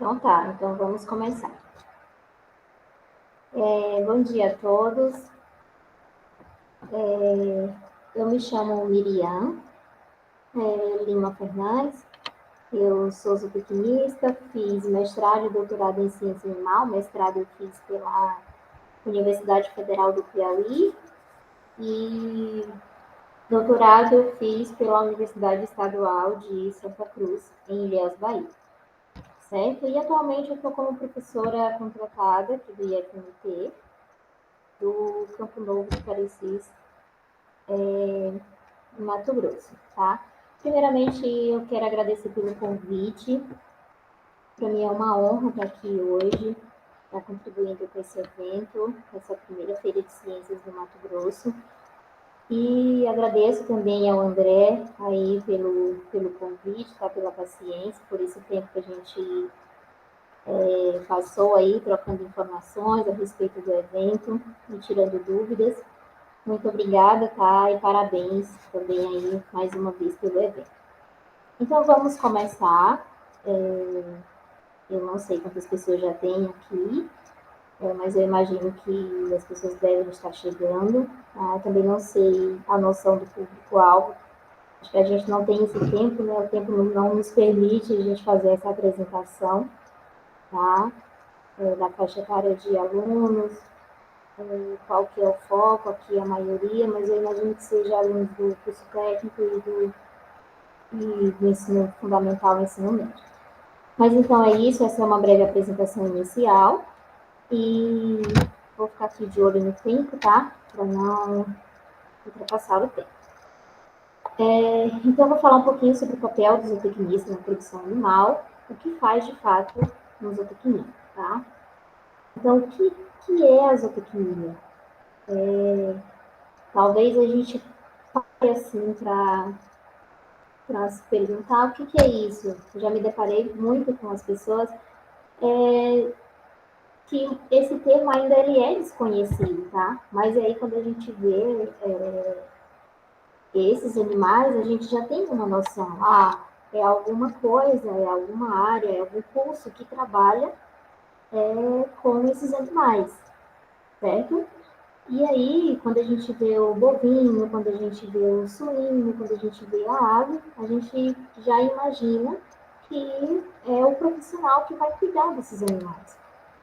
Então tá, então vamos começar. Bom dia a todos. Eu me chamo Miriam Lima Fernandes, eu sou zootecnista, fiz mestrado e doutorado em ciência animal, mestrado eu fiz pela Universidade Federal do Piauí e doutorado eu fiz pela Universidade Estadual de Santa Cruz, em Ilhéus, Bahia. Certo? E atualmente eu estou como professora contratada aqui do IFMT, do Campo Novo de Parecis, em Mato Grosso, tá? Primeiramente, eu quero agradecer pelo convite. Para mim é uma honra estar aqui hoje, estar contribuindo com esse evento, com essa primeira Feira de Ciências do Mato Grosso. E agradeço também ao André aí pelo convite, tá? Pela paciência, por esse tempo que a gente passou aí trocando informações a respeito do evento e tirando dúvidas. Muito obrigada, tá? E parabéns também aí, mais uma vez, pelo evento. Então, vamos começar. Eu não sei quantas pessoas já tem aqui, mas eu imagino que as pessoas devem estar chegando. Tá? Também não sei a noção do público-alvo. Acho que a gente não tem esse tempo, né? O tempo não nos permite a gente fazer essa apresentação, tá? Da faixa etária de alunos, qual que é o foco, aqui a maioria, mas eu imagino que seja alunos do curso técnico e do ensino fundamental e ensino médio. Mas então é isso, essa é uma breve apresentação inicial e vou ficar aqui de olho no tempo, tá? Para não ultrapassar o tempo. Então eu vou falar um pouquinho sobre o papel do zootecnista na produção animal, o que faz de fato no zootecnia, tá? Então, o que é a zootecnia? Talvez a gente pare assim para se perguntar o que é isso. Eu já me deparei muito com as pessoas que esse termo ainda ele é desconhecido, tá? Mas aí quando a gente vê esses animais, a gente já tem uma noção. É alguma coisa, é alguma área, é algum curso que trabalha com esses animais, certo? E aí, quando a gente vê o bovino, quando a gente vê o suíno, quando a gente vê a ave, a gente já imagina que é o profissional que vai cuidar desses animais.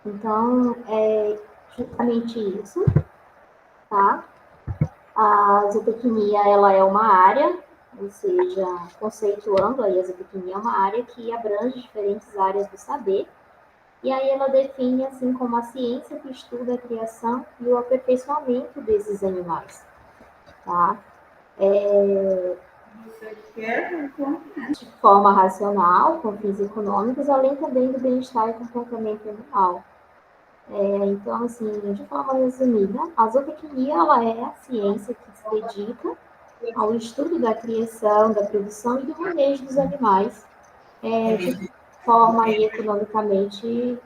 Então, é justamente isso, tá? A zootecnia, ela é uma área, ou seja, conceituando aí a zootecnia é uma área que abrange diferentes áreas do saber, e aí ela define assim como a ciência que estuda a criação e o aperfeiçoamento desses animais, tá? De forma racional, com fins econômicos, além também do bem-estar e comportamento animal. Então, assim, de forma resumida, a zootecnia ela é a ciência que se dedica ao estudo da criação, da produção e do manejo dos animais de forma aí, economicamente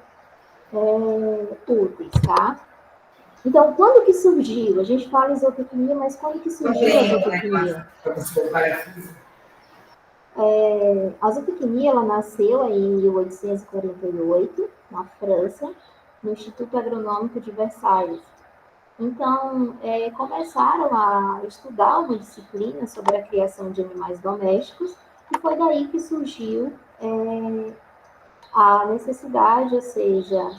úteis, tá? Então, quando que surgiu? A gente fala em zootecnia, mas quando que surgiu a zootecnia? A zootecnia ela nasceu em 1848, na França, no Instituto Agronômico de Versalhes. Então, começaram a estudar uma disciplina sobre a criação de animais domésticos, e foi daí que surgiu a necessidade, ou seja,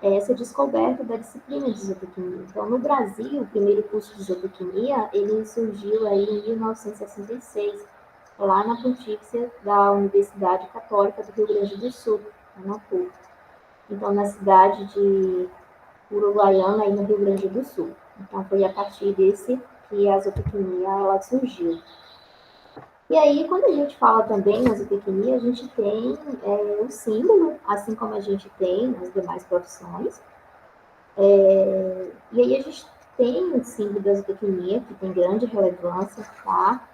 essa descoberta da disciplina de zootecnia. Então, no Brasil, o primeiro curso de zootecnia, ele surgiu aí em 1966, lá na Pontifícia da Universidade Católica do Rio Grande do Sul, na PUC. Então, na cidade de Uruguaiana, aí no Rio Grande do Sul. Então, foi a partir desse que a zootecnia ela surgiu. E aí, quando a gente fala também na zootecnia, a gente tem o símbolo, assim como a gente tem nas demais profissões. E aí a gente tem o símbolo da zootecnia, que tem grande relevância, tá?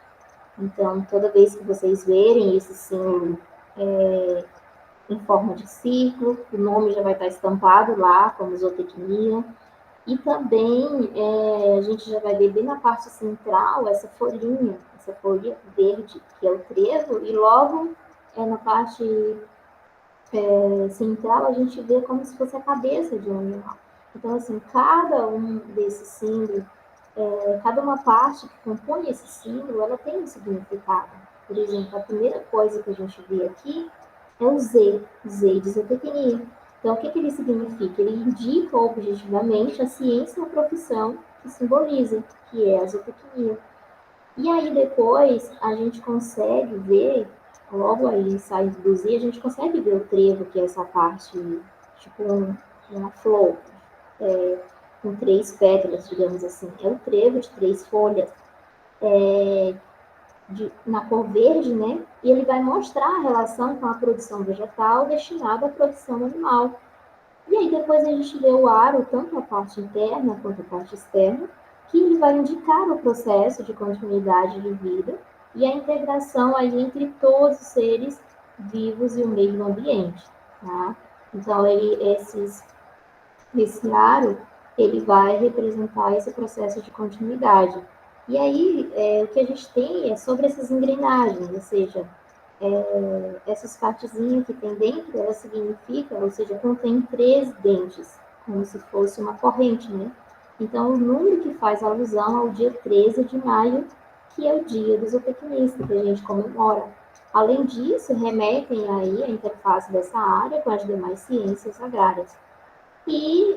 Então, toda vez que vocês verem esse símbolo em forma de círculo, o nome já vai estar estampado lá, como zootecnia. E também a gente já vai ver bem na parte central essa folha verde, que é o trevo, e logo na parte central, a gente vê como se fosse a cabeça de um animal. Então, assim, cada um desses símbolos, cada uma parte que compõe esse símbolo, ela tem um significado. Por exemplo, a primeira coisa que a gente vê aqui é o Z, Z de zootecnia. Então, o que, que ele significa? Ele indica objetivamente a ciência e a profissão que simboliza, que é a zootecnia. E aí depois a gente consegue ver, logo aí saindo do Z, a gente consegue ver o trevo, que é essa parte, tipo uma flor, é, com 3 pétalas, digamos assim. É o trevo de 3 folhas, na cor verde, né? E ele vai mostrar a relação com a produção vegetal destinada à produção animal. E aí depois a gente vê o aro, tanto a parte interna quanto a parte externa, que ele vai indicar o processo de continuidade de vida e a integração aí entre todos os seres vivos e o meio ambiente, tá? Então, esse aro, ele vai representar esse processo de continuidade. E aí, o que a gente tem é sobre essas engrenagens, ou seja, essas partezinhas que tem dentro, ela significa, ou seja, contém 3 dentes, como se fosse uma corrente, né? Então, o número que faz alusão ao dia 13 de maio, que é o dia do zootecnista, que a gente comemora. Além disso, remetem aí a interface dessa área com as demais ciências agrárias. E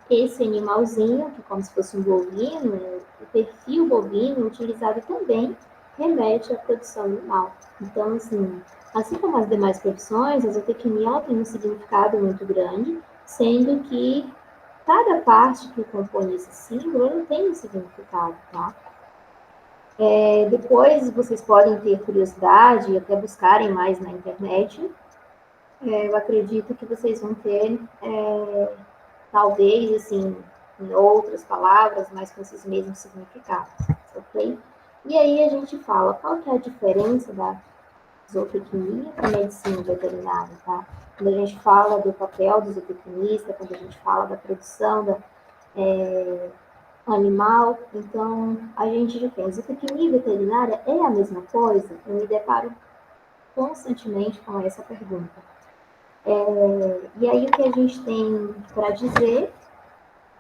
esse animalzinho, que é como se fosse um bovino, o perfil bovino utilizado também remete à produção animal. Então, assim como as demais profissões, a zootecnia ela tem um significado muito grande, sendo que cada parte que compõe esse símbolo ela tem um significado, tá? Depois vocês podem ter curiosidade e até buscarem mais na internet. Eu acredito que vocês vão ter talvez, assim, em outras palavras, mas com esses mesmos significados, ok? E aí a gente fala qual que é a diferença da zootecnia e medicina veterinária, tá? Quando a gente fala do papel do zootecnista, quando a gente fala da produção animal, então a gente já tem zootecnia e veterinária é a mesma coisa? Eu me deparo constantemente com essa pergunta. E aí o que a gente tem para dizer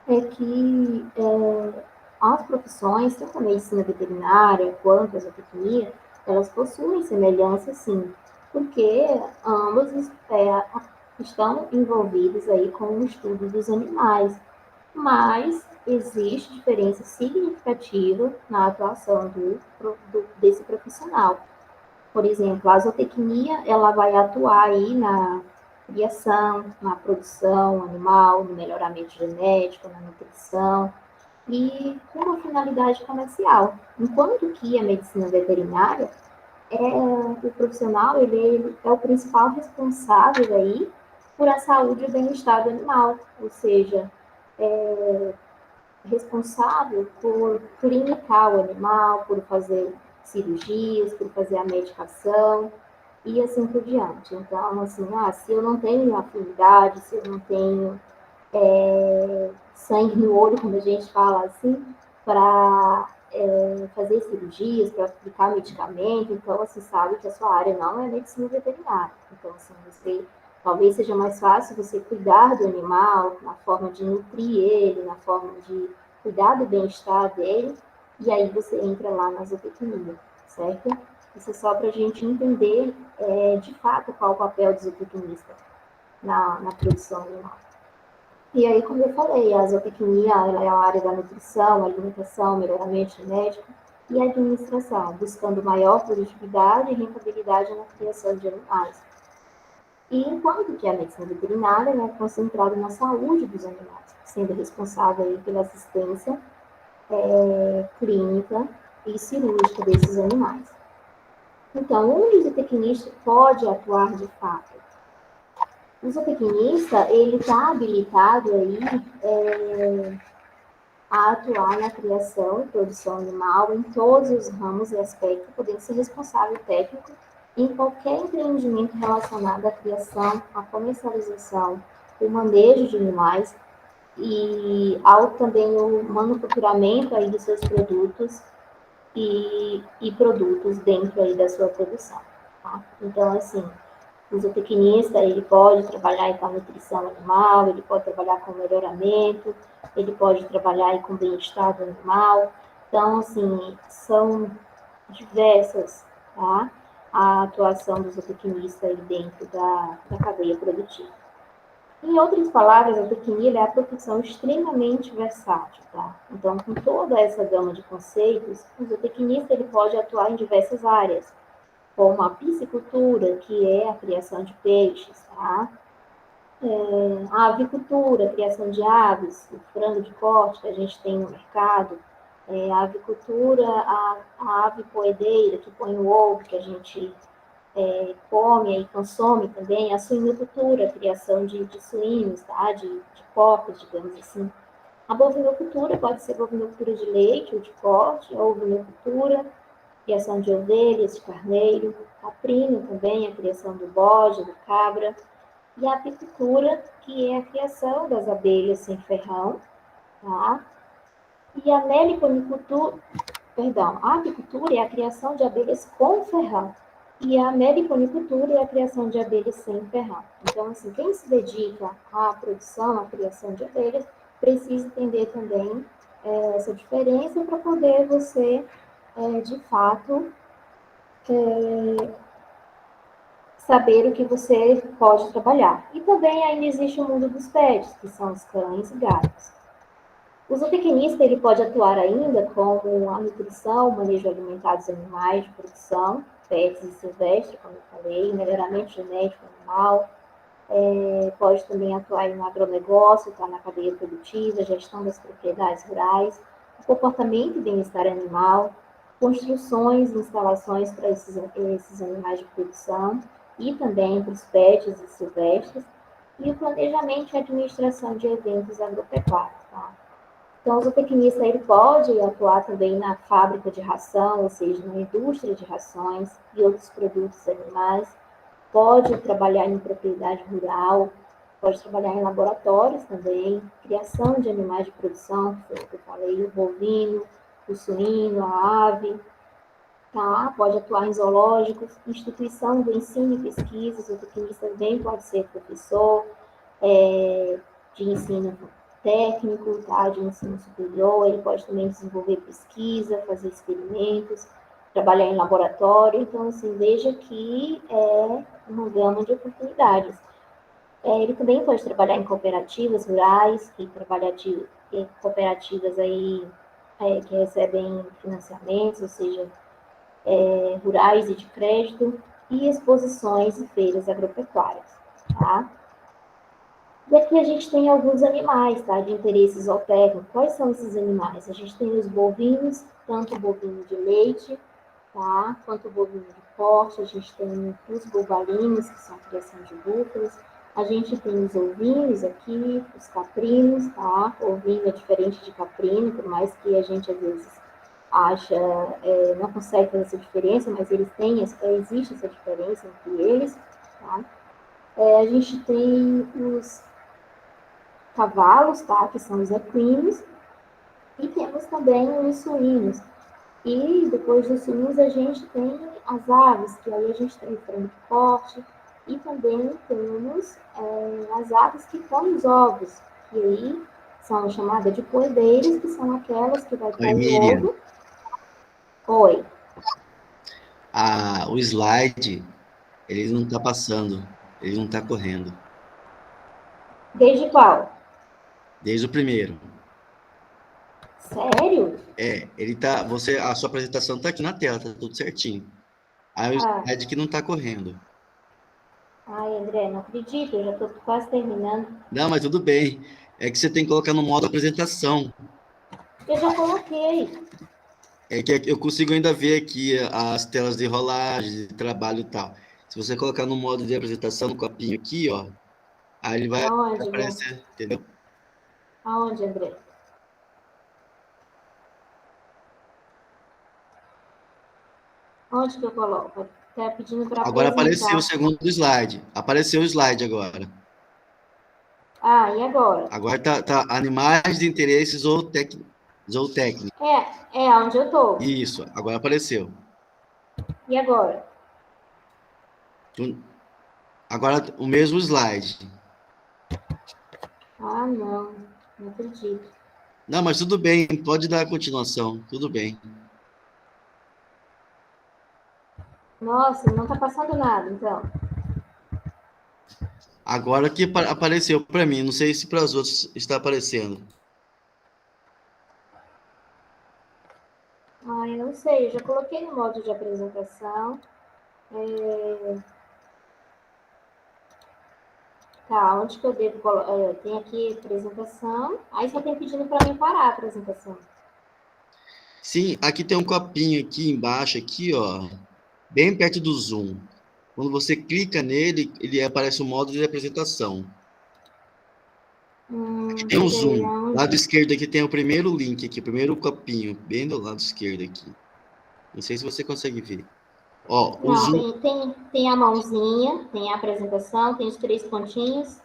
é que as profissões, tanto a medicina veterinária quanto a zootecnia, elas possuem semelhança, sim, porque ambas estão envolvidas aí com o estudo dos animais, mas existe diferença significativa na atuação desse profissional. Por exemplo, a zootecnia, ela vai atuar aí na criação, na produção animal, no melhoramento genético, na nutrição, e com uma finalidade comercial. Enquanto que a medicina veterinária, o profissional, ele é o principal responsável aí por a saúde e o bem-estar do animal, ou seja, responsável por clinicar o animal, por fazer cirurgias, por fazer a medicação e assim por diante. Então, assim, se eu não tenho afinidade, se eu não tenho sangue no olho, como a gente fala assim, para fazer cirurgias, para aplicar medicamento, então você sabe que a sua área não é medicina veterinária. Então, assim, você talvez seja mais fácil você cuidar do animal, na forma de nutrir ele, na forma de cuidar do bem-estar dele, e aí você entra lá na zootecnia, certo? Isso é só para a gente entender de fato qual o papel do zootecnista na produção animal. E aí, como eu falei, a zootecnia ela é a área da nutrição, alimentação, melhoramento genético e administração, buscando maior produtividade e rentabilidade na criação de animais. E enquanto que a medicina veterinária é concentrada na saúde dos animais, sendo responsável aí pela assistência clínica e cirúrgica desses animais. Então, onde o zootecnista pode atuar de fato? O zootecnista, ele está habilitado aí a atuar na criação e produção animal em todos os ramos e aspectos, podendo ser responsável técnico em qualquer empreendimento relacionado à criação, à comercialização, o manejo de animais e ao também o manufaturamento aí dos seus produtos e produtos dentro aí da sua produção. Tá? Então, assim, O zootecnista, ele pode trabalhar com a nutrição animal, ele pode trabalhar com o melhoramento, ele pode trabalhar com o bem-estar do animal. Então, assim, são diversas, tá? A atuação do zootecnista aí dentro da cadeia produtiva. Em outras palavras, a zootecnia é a profissão extremamente versátil, tá? Então, com toda essa gama de conceitos, o zootecnista ele pode atuar em diversas áreas, como a piscicultura, que é a criação de peixes, tá? A avicultura, a criação de aves, o frango de corte que a gente tem no mercado, a avicultura, a ave poedeira, que põe o ovo, que a gente come e consome também, a suinocultura, a criação de suínos, tá? de porcos, digamos assim. A bovinocultura pode ser bovinocultura de leite ou de corte, ou bovinocultura, criação de ovelhas, de carneiro, caprino também, a criação do bode, do cabra, e a apicultura, que é a criação das abelhas sem ferrão, tá? E a meliponicultura, perdão, a apicultura é a criação de abelhas com ferrão. E a meliponicultura é a criação de abelhas sem ferrão. Então, assim, quem se dedica à produção, à criação de abelhas, precisa entender também essa diferença para poder você, de fato, saber o que você pode trabalhar. E também ainda existe o mundo dos pets, que são os cães e gatos. O zootecnista ele pode atuar ainda como a nutrição, o manejo alimentar dos animais de produção, pets e silvestres, como eu falei, melhoramento genético animal, pode também atuar no agronegócio, tá, na cadeia produtiva, gestão das propriedades rurais, comportamento e bem-estar animal, construções e instalações para esses animais de produção e também para os pets e silvestres, e o planejamento e administração de eventos agropecuários. Tá? Então, o zootecnista ele pode atuar também na fábrica de ração, ou seja, na indústria de rações e outros produtos animais, pode trabalhar em propriedade rural, pode trabalhar em laboratórios também, criação de animais de produção, que foi o que eu falei, o bovino, o suíno, a ave, tá? Pode atuar em zoológicos, instituição do ensino e pesquisa, o zootecnista também pode ser professor de ensino técnico, tá? De ensino superior, ele pode também desenvolver pesquisa, fazer experimentos, trabalhar em laboratório, então, assim, veja que é uma gama de oportunidades. Ele também pode trabalhar em cooperativas rurais, cooperativas aí que recebem financiamentos, ou seja, rurais e de crédito, e exposições e feiras agropecuárias, tá? E aqui a gente tem alguns animais, tá, de interesse zootécnico. Quais são esses animais? A gente tem os bovinos, tanto o bovino de leite, tá, quanto o bovino de corte. A gente tem os bovalinos, que são a criação de búfalos. A gente tem os ovinos aqui, os caprinos, tá? Ovino é diferente de caprino, por mais que a gente às vezes acha, não consegue fazer essa diferença, mas eles têm, existe essa diferença entre eles, tá? A gente tem os cavalos, tá? Que são os equinos, e temos também os suínos. E depois dos suínos a gente tem as aves, que aí a gente tem o frango de corte, e também temos as aves que comem os ovos, que aí são chamadas de poedeiras, que são aquelas que vai Oi, pôr o Miriam. ovo. Oi. O slide, ele não está passando, ele não está correndo. Desde qual? Desde o primeiro. Sério? Ele tá, a sua apresentação está aqui na tela, tá tudo certinho. Aí o Ah, slide que não está correndo. ai, André, não acredito, eu já estou quase terminando. Não, mas tudo bem. É que você tem que colocar no modo apresentação. Eu já coloquei. É que eu consigo ainda ver aqui as telas de rolagem, de trabalho e tal. Se você colocar no modo de apresentação, no copinho aqui, ó, aí ele vai Aonde, meu? aparecer, entendeu? Aonde, André? Onde que eu coloco? Está pedindo para Agora apareceu o apresentar. segundo slide. Apareceu o slide agora. Ah, e agora? Agora tá animais de interesse zootécnico. É onde eu tô. Isso, agora apareceu. E agora? Agora, o mesmo slide. Ah, não. Não acredito. Não, mas tudo bem, pode dar a continuação, tudo bem. Nossa, não tá passando nada, então. Agora que apareceu para mim, não sei se para os outros está aparecendo. Ah, eu não sei. Eu já coloquei no modo de apresentação. Tá, onde que eu devo colocar? Tem aqui apresentação. Aí só tem pedindo para mim parar a apresentação. Sim, aqui tem um copinho aqui embaixo, aqui, ó, bem perto do zoom. Quando você clica nele, ele aparece o modo de apresentação. Aqui tem um Peraí, zoom. Lado aonde? esquerdo aqui tem o primeiro link aqui, o primeiro copinho, bem do lado esquerdo aqui. Não sei se você consegue ver. Ó, o Não, zoom tem a mãozinha, tem a apresentação, tem os três pontinhos.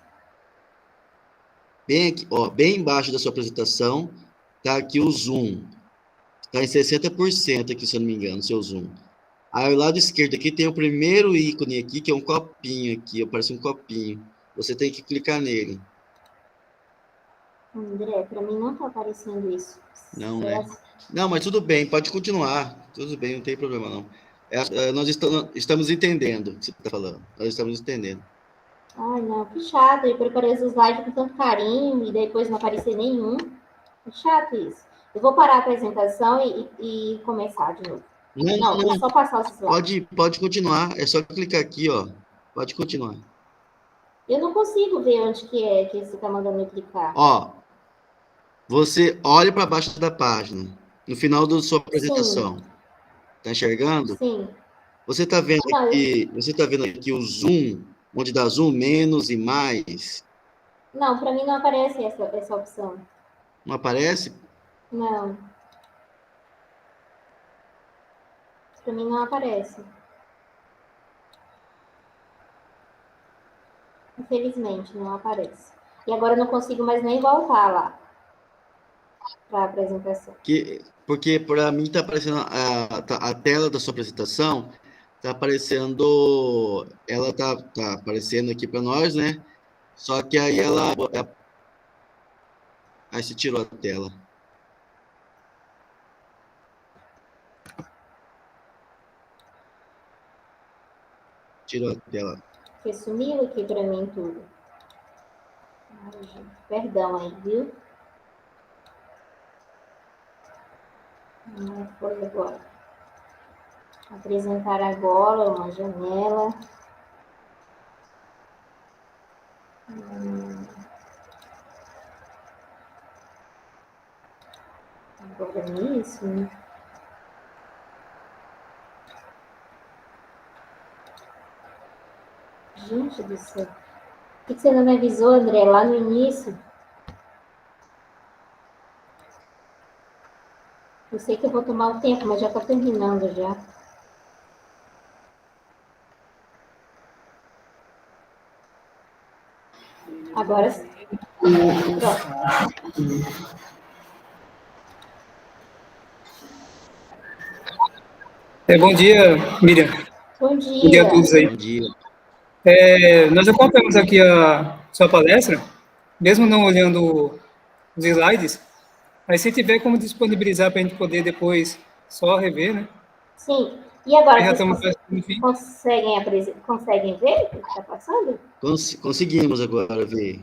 bem aqui, ó, bem embaixo da sua apresentação, tá aqui o zoom. Está em 60% aqui, se eu não me engano, o seu zoom. Aí, ao lado esquerdo aqui tem o primeiro ícone aqui, que é um copinho aqui, parece um copinho. Você tem que clicar nele. André, para mim não tá aparecendo isso. Não, né? Certo? Não, mas tudo bem, pode continuar. Tudo bem, não tem problema, não. Nós estamos entendendo o que você está falando. Nós estamos entendendo. Ai, não, que chato. Eu preparei os slides com tanto carinho e depois não aparecer nenhum. É chato isso. Eu vou parar a apresentação e começar de novo. Não, Não, não, vou não. só passar os slides. Pode continuar. É só clicar aqui, ó. Pode continuar. Eu não consigo ver onde que é que você está mandando eu clicar. Ó, você olha para baixo da página, no final da sua Sim, apresentação. Tá enxergando? sim. Não, Você tá vendo aqui o zoom, onde dá zoom, menos e mais? não, para mim não aparece essa opção. Não aparece? Não, para mim não aparece. Infelizmente, não aparece. E agora eu não consigo mais nem voltar lá para a apresentação. Porque para mim tá aparecendo a tela da sua apresentação, tá aparecendo, ela tá aparecendo aqui para nós, né? Só que aí se tirou a tela. Tirou a tela. Porque sumiu aqui para mim tudo. Ai, gente, perdão aí, viu? Não foi agora. Apresentar agora uma janela. Agora nisso, né? Gente do céu. Por que você não me avisou, André, lá no início? Eu sei que eu vou tomar o tempo, mas já está terminando já. Agora sim. Bom dia, Miriam. Bom Bom dia a dia. todos aí. Bom dia. Nós acompanhamos aqui a sua palestra, mesmo não olhando os slides, mas se tiver como disponibilizar para a gente poder depois só rever, né? Sim. E agora Já vocês estamos no fim. conseguem ver o que está passando? Conseguimos agora ver.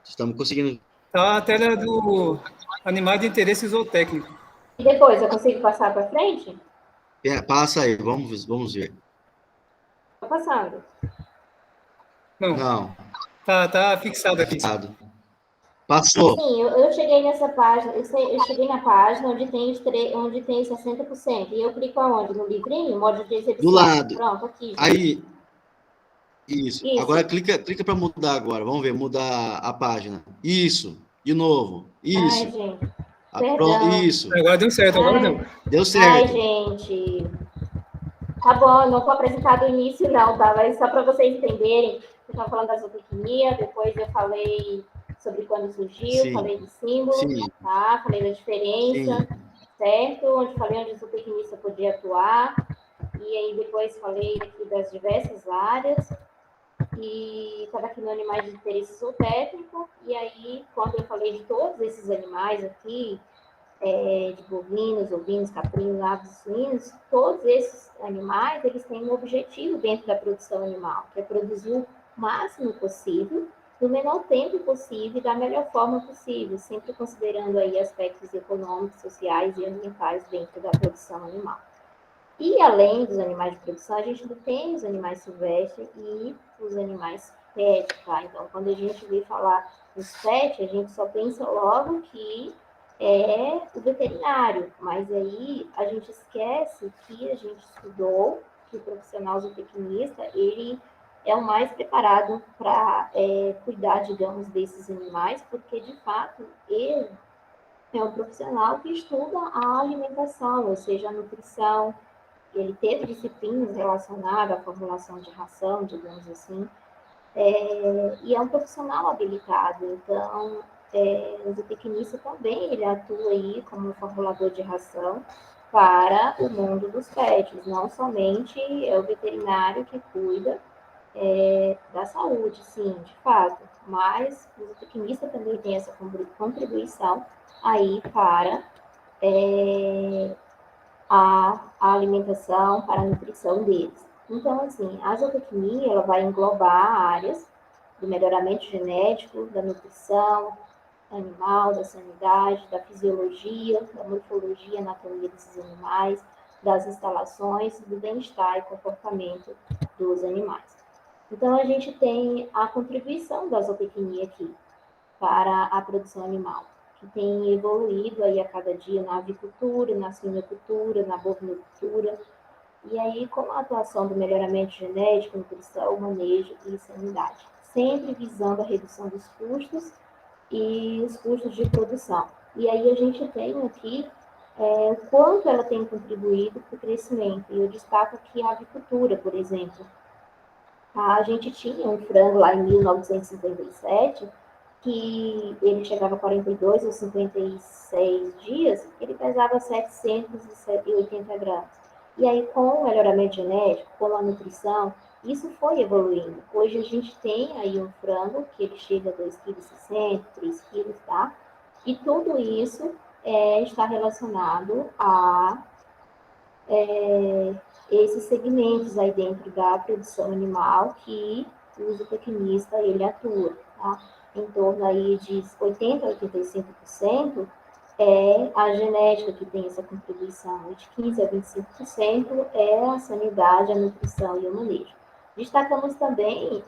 Estamos conseguindo. Tá a tela do Animais de Interesse Zootécnico. E depois eu consigo passar para frente? Passa aí, vamos ver. Estou passando. Não, Não, tá fixado tá aqui. fixado. Passou. Sim, eu cheguei nessa página, eu cheguei na página onde tem 60%. E eu clico aonde? No livrinho, modo de Do exibição. lado. Pronto, aqui, gente. Aí, isso. Agora Isso. clica para mudar agora. Vamos ver, mudar a página. Isso. De novo. Ai, Isso. gente, Pronto. perdão. Isso. Agora deu certo, agora deu. Deu Ai, certo. gente. Tá bom, não vou apresentar do início, não, tá? Mas só para vocês entenderem, eu estava falando da zootecnia, depois eu falei sobre quando surgiu, Sim. falei do símbolo, Sim. tá? Falei da diferença, Sim. certo? Onde falei onde o zootecnista podia atuar. E aí depois falei aqui das diversas áreas. e estava aqui no Animais de Interesse Zootécnico, e aí, quando eu falei de todos esses animais aqui, de bovinos, ovinos, caprinos, aves e suínos, todos esses animais, eles têm um objetivo dentro da produção animal, que é produzir o máximo possível, no menor tempo possível e da melhor forma possível, sempre considerando aí aspectos econômicos, sociais e ambientais dentro da produção animal. E além dos animais de produção, a gente tem os animais silvestres e os animais pet, tá? Então, quando a gente vê falar dos pet, a gente só pensa logo que é o veterinário, mas aí a gente esquece que a gente estudou que o profissional zootecnista, ele é o mais preparado para cuidar, digamos, desses animais, porque, de fato, ele é um profissional que estuda a alimentação, ou seja, a nutrição. Ele teve disciplinas relacionadas à formulação de ração, digamos assim, e é um profissional habilitado. Então, o zootecnista também ele atua aí como formulador de ração para o mundo dos pets, não somente é o veterinário que cuida da saúde, sim, de fato, mas o zootecnista também tem essa contribuição aí para a alimentação, para a nutrição deles. Então, assim, a zootecnia ela vai englobar áreas do melhoramento genético, da nutrição animal, da sanidade, da fisiologia, da morfologia, anatomia desses animais, das instalações, do bem-estar e comportamento dos animais. Então, a gente tem a contribuição da zootecnia aqui para a produção animal, que tem evoluído aí a cada dia na avicultura, na suinocultura, na bovinocultura, e aí com a atuação do melhoramento genético, nutrição, manejo e sanidade, sempre visando a redução dos custos e os custos de produção. E aí a gente tem aqui o quanto ela tem contribuído para o crescimento, e eu destaco aqui a avicultura, por exemplo. A gente tinha um frango lá em 1957, que ele chegava a 42 ou 56 dias, ele pesava 780 gramas. E aí, com o melhoramento genético, com a nutrição, isso foi evoluindo. Hoje a gente tem aí um frango que ele chega a 2,60 kg, 3 kg, tá? E tudo isso está relacionado a esses segmentos aí dentro da produção animal que o zootecnista ele atua, tá? Em torno aí de 80% a 85% é a genética que tem essa contribuição, e de 15% a 25% é a sanidade, a nutrição e o manejo. Destacamos também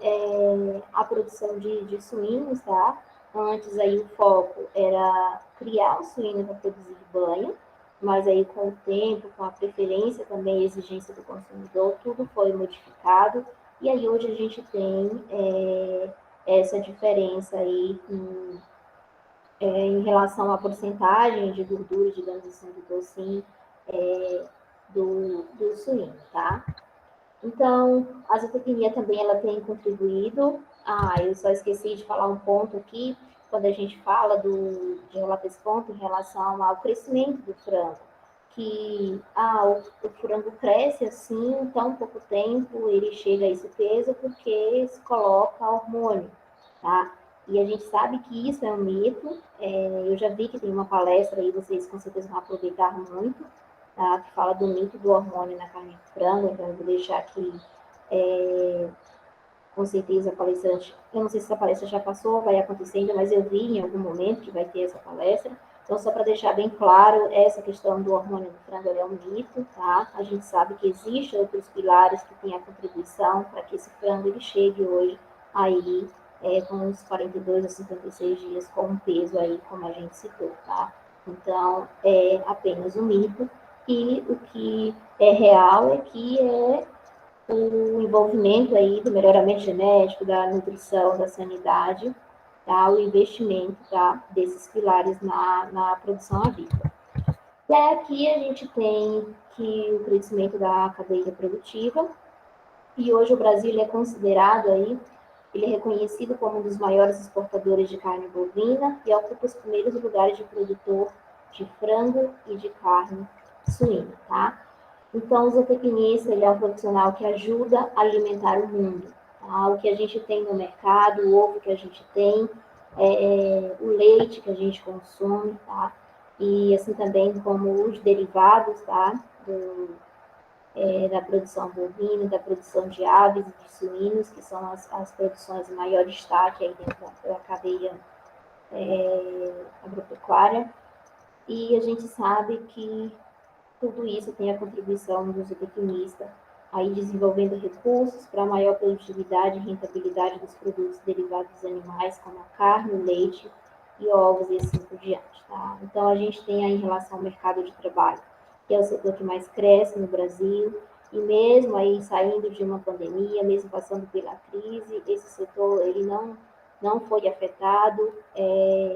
a produção de suínos, tá? Antes aí o foco era criar o suíno para produzir banho, mas aí com o tempo, com a preferência também, a exigência do consumidor, tudo foi modificado, e aí hoje a gente tem essa diferença aí em relação à porcentagem de gordura, digamos assim, do tocinho do suíno, tá? Então, a zootecnia também ela tem contribuído. Eu só esqueci de falar um ponto aqui, quando a gente fala de relatar esse ponto em relação ao crescimento do frango, que o frango cresce assim em tão pouco tempo, ele chega a esse peso porque se coloca hormônio, tá? E a gente sabe que isso é um mito. Eu já vi que tem uma palestra aí, vocês com certeza vão aproveitar muito, tá? Que fala do mito do hormônio na carne de frango, então eu vou deixar aqui, com certeza, a palestrante, eu não sei se essa palestra já passou, vai acontecer ainda, mas eu vi em algum momento que vai ter essa palestra, então só para deixar bem claro, essa questão do hormônio do frango é um mito, tá? A gente sabe que existem outros pilares que têm a contribuição para que esse frango ele chegue hoje aí com uns 42 a 56 dias com um peso aí, como a gente citou, tá? Então, é apenas um mito, e o que é real é que o envolvimento aí do melhoramento genético, da nutrição, da sanidade, tá? O investimento, tá? Desses pilares na produção avícola. E aí aqui a gente tem que o crescimento da cadeia produtiva, e hoje o Brasil é considerado aí, ele é reconhecido como um dos maiores exportadores de carne bovina e ocupa os primeiros lugares de produtor de frango e de carne suína, tá? Então, o zootecnista, ele é um profissional que ajuda a alimentar o mundo, tá? O que a gente tem no mercado, o ovo que a gente tem, o leite que a gente consome, tá? E assim também como os derivados, tá? Da produção bovina, da produção de aves e de suínos, que são as produções de maior destaque aí dentro da cadeia agropecuária. E a gente sabe que tudo isso tem a contribuição do zootecnista, aí desenvolvendo recursos para maior produtividade e rentabilidade dos produtos derivados dos animais, como a carne, o leite e ovos e assim por diante. Tá? Então, a gente tem aí em relação ao mercado de trabalho, que é o setor que mais cresce no Brasil, e mesmo aí saindo de uma pandemia, mesmo passando pela crise, esse setor ele não foi afetado,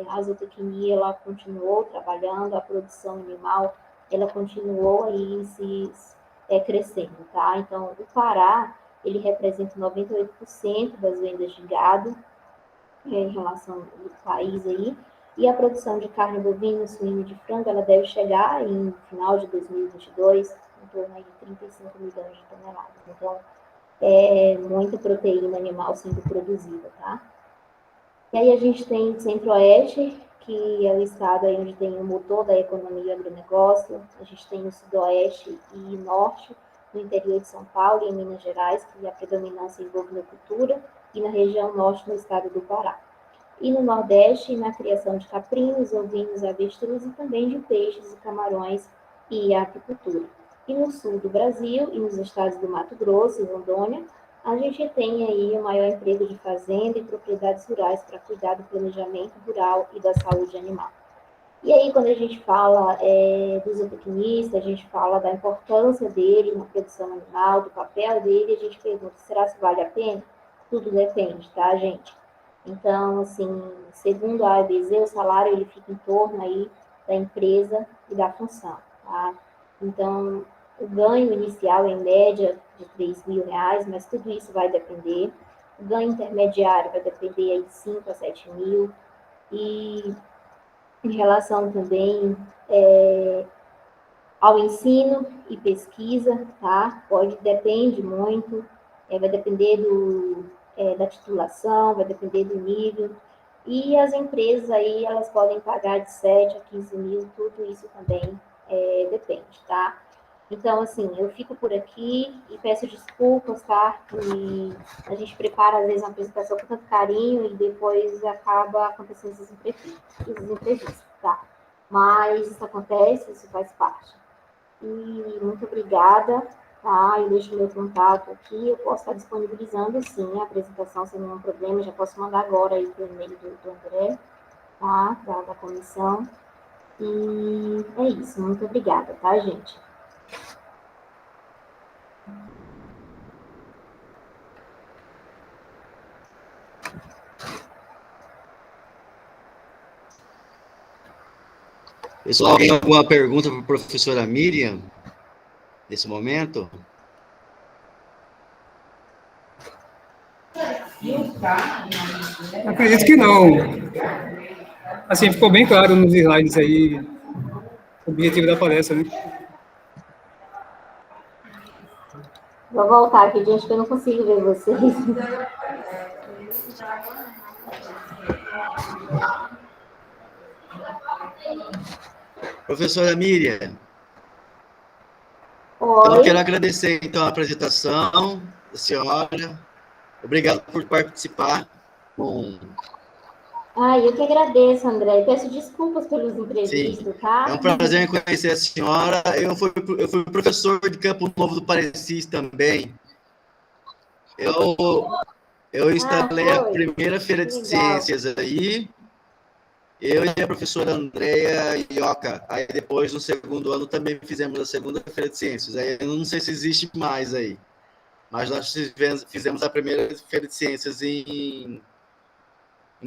a zootecnia ela continuou trabalhando, a produção animal ela continuou aí crescendo, tá? Então, o Pará, ele representa 98% das vendas de gado em relação ao país aí, e a produção de carne bovina, suíno e de frango, ela deve chegar em final de 2022, em torno aí de 35 milhões de toneladas. Então, é muita proteína animal sendo produzida, tá? E aí a gente tem o Centro-Oeste, que é o estado aí onde tem o motor da economia e agronegócio. A gente tem o Sudoeste e Norte, no interior de São Paulo e em Minas Gerais, que a predominância envolve na cultura, e na região Norte, no estado do Pará. E no Nordeste, na criação de caprinos, ovinos, avestruz e também de peixes e camarões e apicultura. E no sul do Brasil e nos estados do Mato Grosso e Rondônia, a gente tem aí o maior emprego de fazenda e propriedades rurais para cuidar do planejamento rural e da saúde animal. E aí, quando a gente fala do zootecnista, a gente fala da importância dele na produção animal, do papel dele, a gente pergunta, será que vale a pena? Tudo depende, tá, gente? Então, assim, segundo a ABZ, o salário ele fica em torno aí da empresa e da função, tá? Então, o ganho inicial é em média de R$ 3.000, mas tudo isso vai depender. O ganho intermediário vai depender aí de 5 a 7 mil. E em relação também ao ensino e pesquisa, tá? Depende muito, vai depender da titulação, vai depender do nível. E as empresas aí, elas podem pagar de 7 a 15 mil, tudo isso também depende, tá? Então, assim, eu fico por aqui e peço desculpas, tá? E a gente prepara, às vezes, uma apresentação com tanto carinho e depois acaba acontecendo esses imprevistos, tá? Mas isso acontece, isso faz parte. E muito obrigada, tá? Eu deixo meu contato aqui, eu posso estar disponibilizando, sim, a apresentação sem nenhum problema, já posso mandar agora aí para o e-mail do André, tá? Da comissão. E é isso, muito obrigada, tá, gente? Pessoal, alguém tem alguma pergunta para a professora Miriam, nesse momento? Acredito que não. Assim, ficou bem claro nos slides aí o objetivo da palestra, né? Vou voltar aqui, gente, que eu não consigo ver vocês. Professora Miriam. Oi. Então, eu quero agradecer, então, a apresentação da senhora. Obrigado por participar. Eu que agradeço, André. Peço desculpas pelos imprevistos, tá? É um prazer em conhecer a senhora. Eu fui professor de Campo Novo do Parecis também. Eu instalei a primeira feira de ciências aí. Eu e a professora Andréia Ioca. Aí depois, no segundo ano, também fizemos a segunda feira de ciências. Aí eu não sei se existe mais aí. Mas nós fizemos a primeira feira de ciências em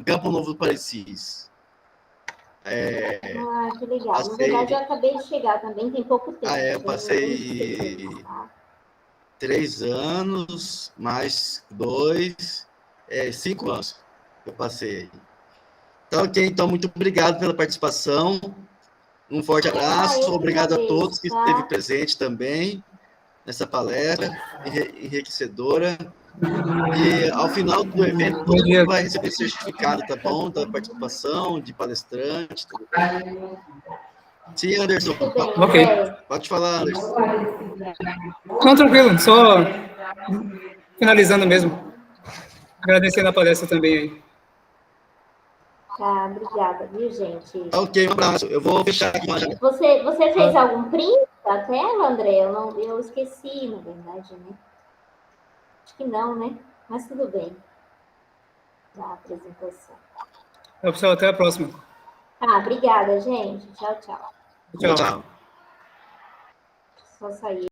Campo Novo do Parecis. Que legal. Na verdade, eu acabei de chegar também, tem pouco tempo. Eu passei 3 anos, mais 2, 5 anos eu passei. Então, ok, então, muito obrigado pela participação. Um forte abraço, obrigado a todos que esteve presente também nessa palestra enriquecedora. E ao final do evento, Bom todo dia. mundo vai receber certificado, tá bom? Da participação, de palestrante, tudo bem? Sim, Anderson. Tudo bem, Ok. André. Pode falar, Anderson. Não, tranquilo, só finalizando mesmo. Agradecendo a palestra também aí. Tá, obrigada, viu, gente? Ok, um abraço. Eu vou fechar aqui uma janela. Você fez algum print da tela, André? Eu esqueci, na verdade, né? Acho que não, né? Mas tudo bem. Da apresentação. Pessoal, até a próxima. Tá, obrigada, gente. Tchau, tchau. Tchau, Tchau. tchau. Só sair.